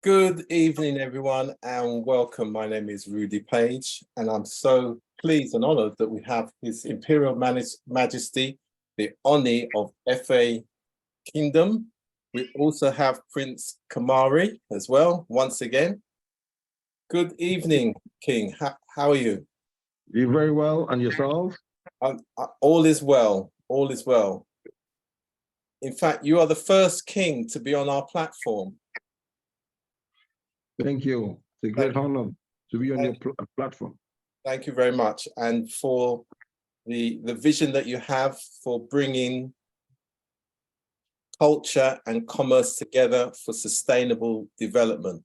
Good evening, everyone, and welcome. My name is Rudy Page, and I'm so pleased and honored that we have His Imperial Majesty, the Ooni of FA Kingdom. We also have Prince Kamari as well, once again. Good evening, King. How are you? You very well, and yourself? All is well. All is well. In fact, you are the first king to be on our platform. Thank you. It's a great honor to be on your platform. Thank you very much, and for the vision that you have for bringing culture and commerce together for sustainable development.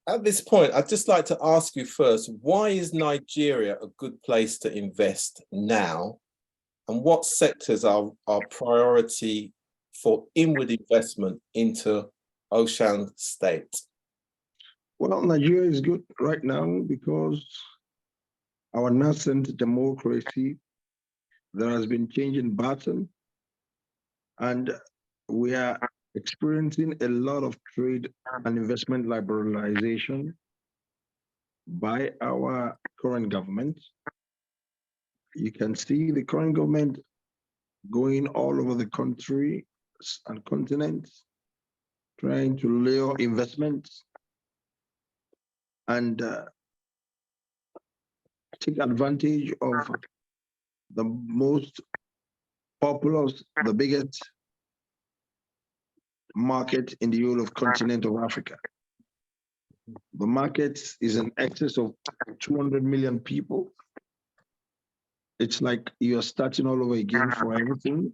At this point, I'd just like to ask you first, why is Nigeria a good place to invest now? And what sectors are priority for inward investment into Ocean State? Well, Nigeria is good right now because our nascent democracy, there has been change in pattern, and we are experiencing a lot of trade and investment liberalization by our current government. You can see the current government going all over the country and continents, trying to lure investments and take advantage of the most populous, the biggest market in the whole of continent of Africa. The market is in excess of 200 million people. It's like you're starting all over again for everything.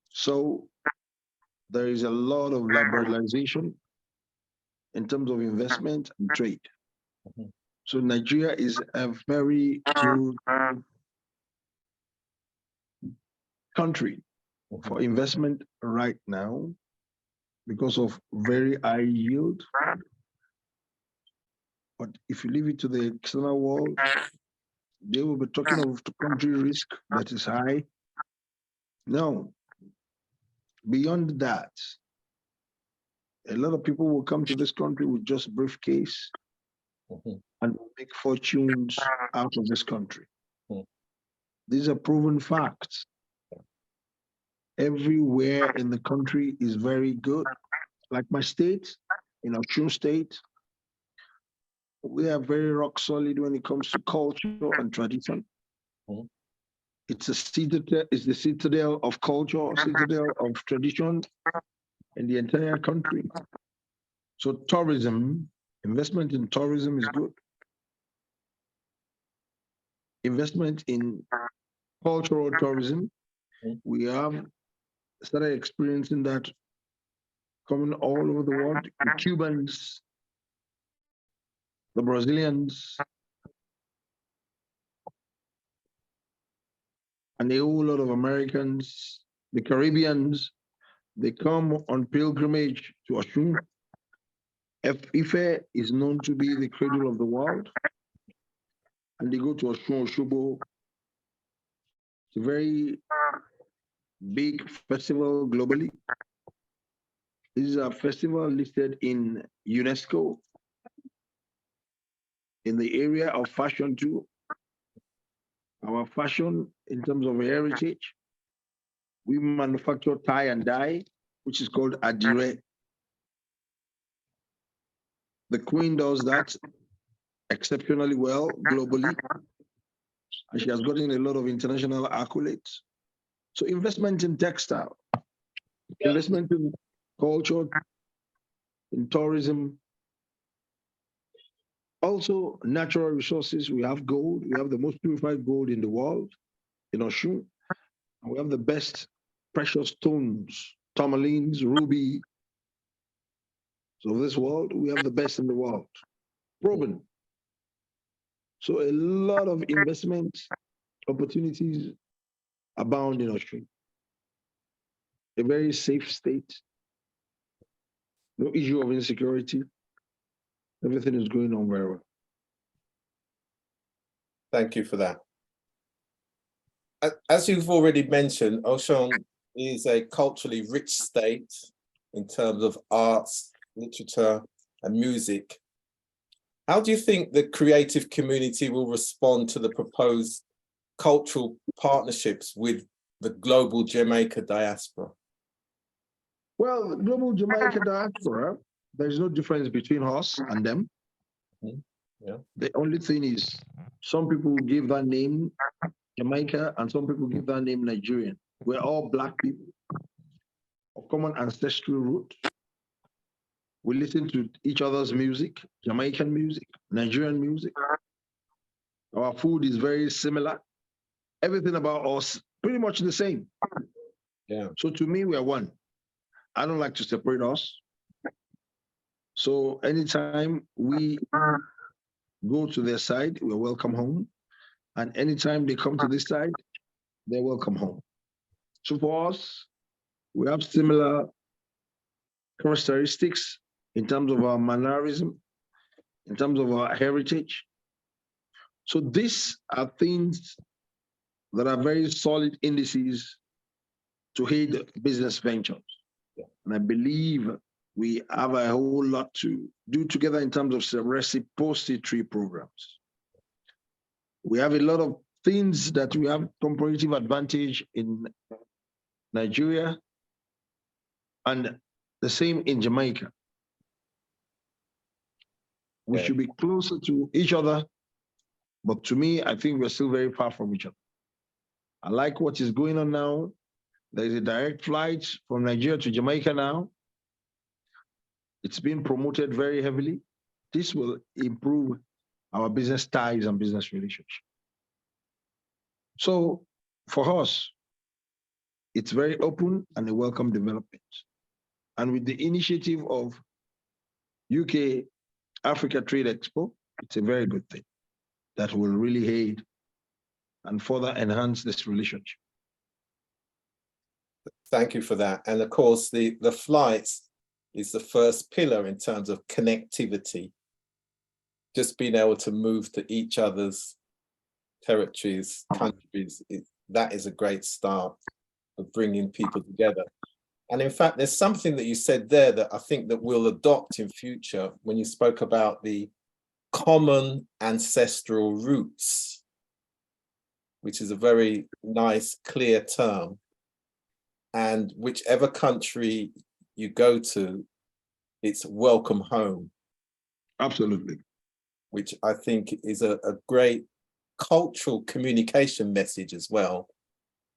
So there is a lot of liberalization in terms of investment and trade. So Nigeria is a very good country for investment right now because of very high yield. But if you leave it to the external world, they will be talking of the country risk that is high. No, beyond that, a lot of people will come to this country with just briefcase and make fortunes out of this country. These are proven facts. Everywhere in the country is very good. Like my state, in Osun State, we are very rock solid when it comes to culture and tradition. It's the citadel of culture, citadel of tradition in the entire country. So tourism, investment in tourism is good. Investment in cultural tourism, we have started experiencing that coming all over the world. The Cubans, the Brazilians, and a whole lot of Americans, the Caribbeans, they come on pilgrimage to Osun. Ife is known to be the cradle of the world, and they go to Osun Osogbo. It's a very big festival globally. This is a festival listed in UNESCO in the area of fashion too. Our fashion in terms of heritage, we manufacture tie and dye, which is called adire. The Queen does that exceptionally well globally, and she has gotten a lot of international accolades. So investment in textile, investment in culture, in tourism, also natural resources. We have gold. We have the most purified gold in the world in Osun. And we have the best precious stones, tourmalines, ruby. So this world, we have the best in the world, proven. So a lot of investment opportunities abound in Osun. A very safe state. No issue of insecurity. Everything is going on very well. Thank you for that. As you've already mentioned, Osun is a culturally rich state. in terms of arts, literature, and music. How do you think the creative community will respond to the proposed cultural partnerships with the global Jamaica diaspora? Well, global Jamaica diaspora, there's no difference between us and them. Mhm. Yeah. The only thing is some people give that name Jamaica and some people give that name Nigerian. We're all Black people of common ancestral root. We listen to each other's music, Jamaican music, Nigerian music. Our food is very similar. Everything about us pretty much the same. Yeah. So to me, we are one. I don't like to separate us. So anytime we go to their side, we're welcome home. And anytime they come to this side, they're welcome home. So for us, we have similar characteristics in terms of our mannerism, in terms of our heritage. So these are things that are very solid indices to aid business ventures. Yeah. And I believe we have a whole lot to do together in terms of reciprocity programs. We have a lot of things that we have comparative advantage in Nigeria and the same in Jamaica. We should be closer to each other, but to me, I think we're still very far from each other. I like what is going on now. There is a direct flight from Nigeria to Jamaica now. It's been promoted very heavily. This will improve our business ties and business relationships. So for us, it's very open and a welcome development. And with the initiative of UK Africa Trade Expo, it's a very good thing that will really aid and further enhance this relationship. Thank you for that. And of course, the flights is the first pillar in terms of connectivity. Just being able to move to each other's territories, countries, that is a great start of bringing people together. And in fact, there's something that you said there that I think that we'll adopt in future when you spoke about the common ancestral roots, which is a very nice, clear term. And whichever country you go to, it's welcome home. Absolutely. Which I think is a great cultural communication message as well.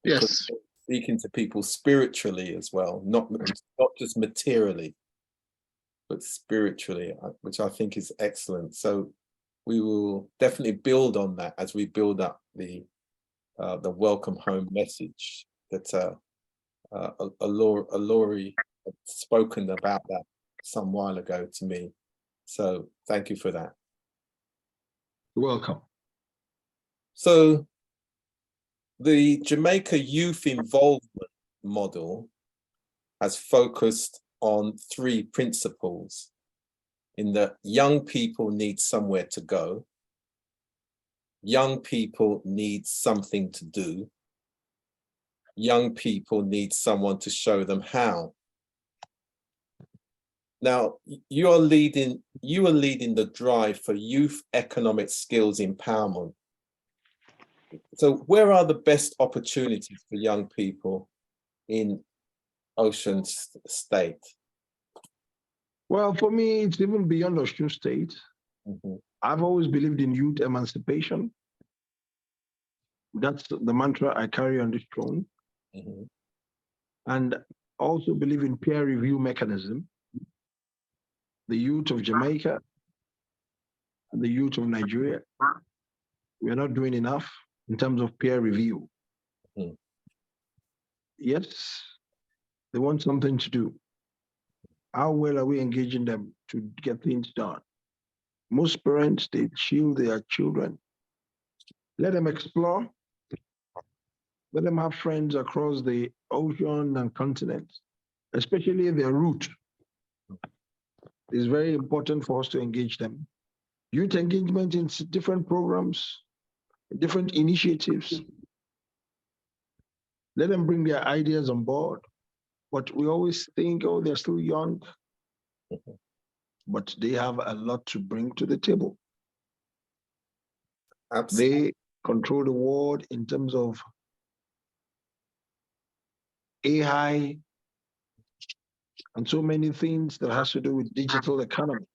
Yes. Speaking to people spiritually as well, not just materially, but spiritually, which I think is excellent. So we will definitely build on that as we build up the welcome home message that Alori had spoken about that some while ago to me. So thank you for that. You're welcome. So the Jamaica Youth Involvement Model has focused on 3 principles in that young people need somewhere to go, young people need something to do, young people need someone to show them how. Now, you are leading the drive for youth economic skills empowerment. So where are the best opportunities for young people in Ocean State? Well, for me, it's even beyond Ocean State. Mm-hmm. I've always believed in youth emancipation. That's the mantra I carry on this throne. Mm-hmm. And also believe in peer review mechanism. The youth of Jamaica and the youth of Nigeria, we're not doing enough in terms of peer review. Mm. Yes, they want something to do. How well are we engaging them to get things done? Most parents, they shield their children. Let them explore. Let them have friends across the ocean and continent, especially their route. It's very important for us to engage them. Youth engagement in different programs, different initiatives. Let them bring their ideas on board. But we always think, oh, they're still young, but they have a lot to bring to the table. Absolutely. They control the world in terms of AI and so many things that has to do with digital economy.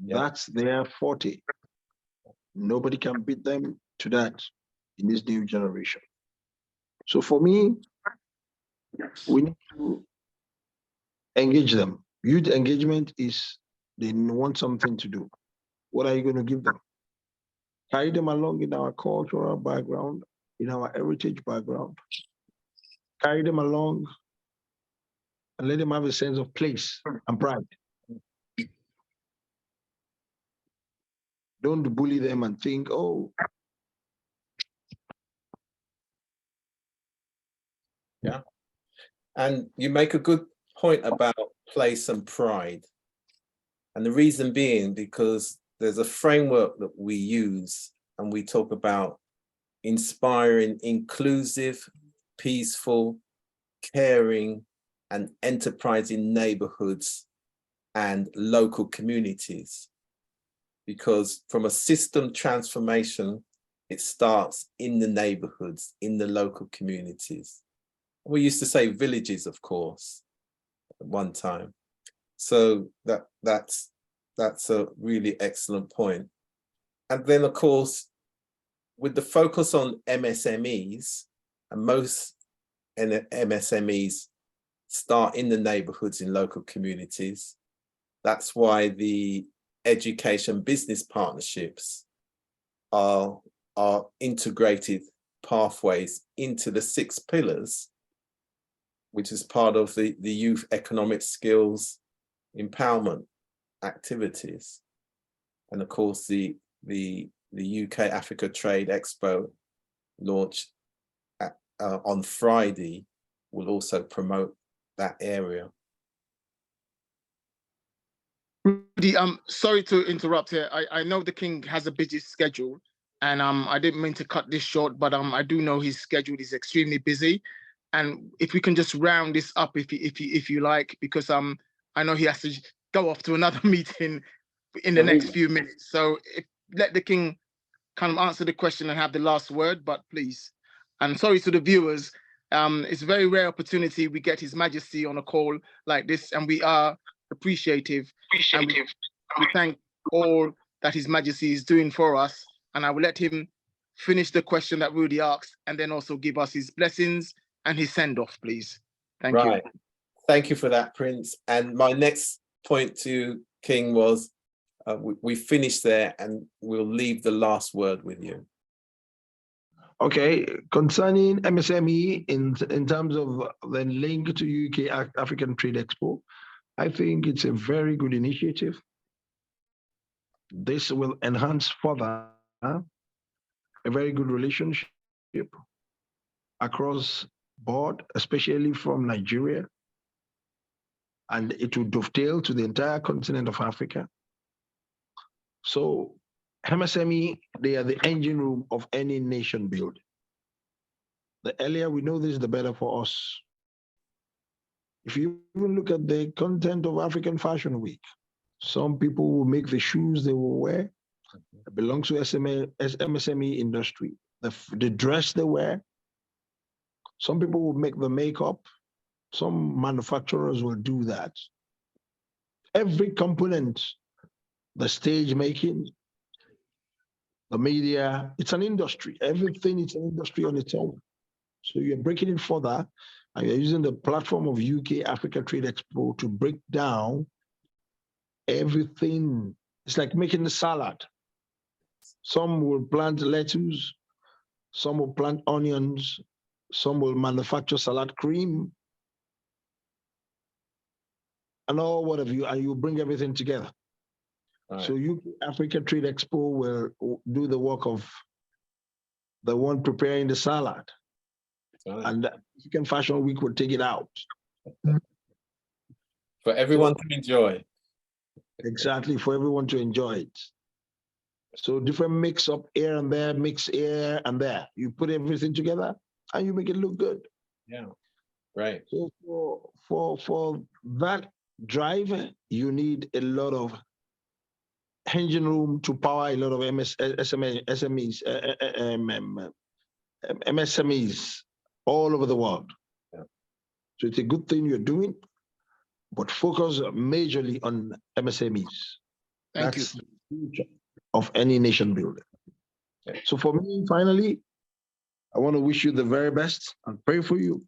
Yeah. That's their forte. Nobody can beat them to that in this new generation. So for me, we need to engage them. Youth engagement is they want something to do. What are you going to give them? Carry them along in our cultural background, in our heritage background. Carry them along and let them have a sense of place and pride. Don't bully them and think, oh. Yeah. And you make a good point about place and pride. And the reason being because there's a framework that we use and we talk about inspiring inclusive, peaceful, caring, and enterprising neighborhoods and local communities. Because from a system transformation, it starts in the neighborhoods, in the local communities. We used to say villages, of course, at one time. So that's a really excellent point. And then, of course, with the focus on MSMEs, and most MSMEs start in the neighborhoods in local communities. That's why the education business partnerships are integrated pathways into the 6 pillars, which is part of the youth economic skills empowerment activities. And of course, the UK Africa Trade Expo launch on Friday will also promote that area. Rudy, sorry to interrupt here. I know the King has a busy schedule, and I didn't mean to cut this short, but I do know his schedule is extremely busy, and if we can just round this up, if you like, because I know he has to go off to another meeting in the next few minutes. So let the King kind of answer the question and have the last word, but please. And sorry to the viewers. It's a very rare opportunity we get His Majesty on a call like this, and we are appreciative. And we thank all that His Majesty is doing for us. And I will let him finish the question that Rudy asked, and then also give us his blessings and his send-off, please. Thank you. Thank you for that, Prince. And my next point to King was, we finished there, and we'll leave the last word with you. Okay, concerning MSME in terms of the link to UK African Trade Expo, I think it's a very good initiative. This will enhance further a very good relationship across board, especially from Nigeria, and it will dovetail to the entire continent of Africa. So MSME, they are the engine room of any nation building. The earlier we know this, the better for us. If you even look at the content of African Fashion Week, some people will make the shoes they will wear. It belongs to MSME industry. The dress they wear. Some people will make the makeup. Some manufacturers will do that. Every component, the stage making, the media, it's an industry. Everything is an industry on its own. So you're breaking it further, and you're using the platform of UK Africa Trade Expo to break down everything. It's like making the salad. Some will plant lettuce, some will plant onions, some will manufacture salad cream, and all what have you, and you bring everything together. Right. So UK Africa Trade Expo will do the work of the one preparing the salad. Right. And African Fashion Week will take it out. For everyone to enjoy. Exactly, for everyone to enjoy it. So different mix up here and there, mix here and there. You put everything together and you make it look good. Yeah. Great. So for that drive, you need a lot of engine room to power a lot of SMEs, MSMEs all over the world. Yeah. So it's a good thing you're doing, but focus majorly on MSMEs. Thank you. That's the future of any nation builder. Okay. So for me, finally, I want to wish you the very best and pray for you.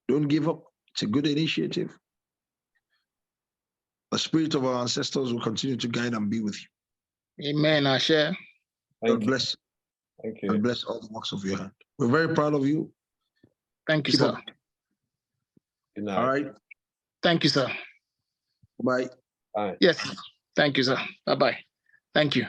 Don't give up. It's a good initiative. The spirit of our ancestors will continue to guide and be with you. Amen. I share. Thank God you. bless Thank and you. bless all the works of your hand. We're very proud of you. Thank you, Keep sir. up. Good night. All right. Thank you, sir. Bye. Bye. Yes. Thank you, sir. Bye-bye. Thank you.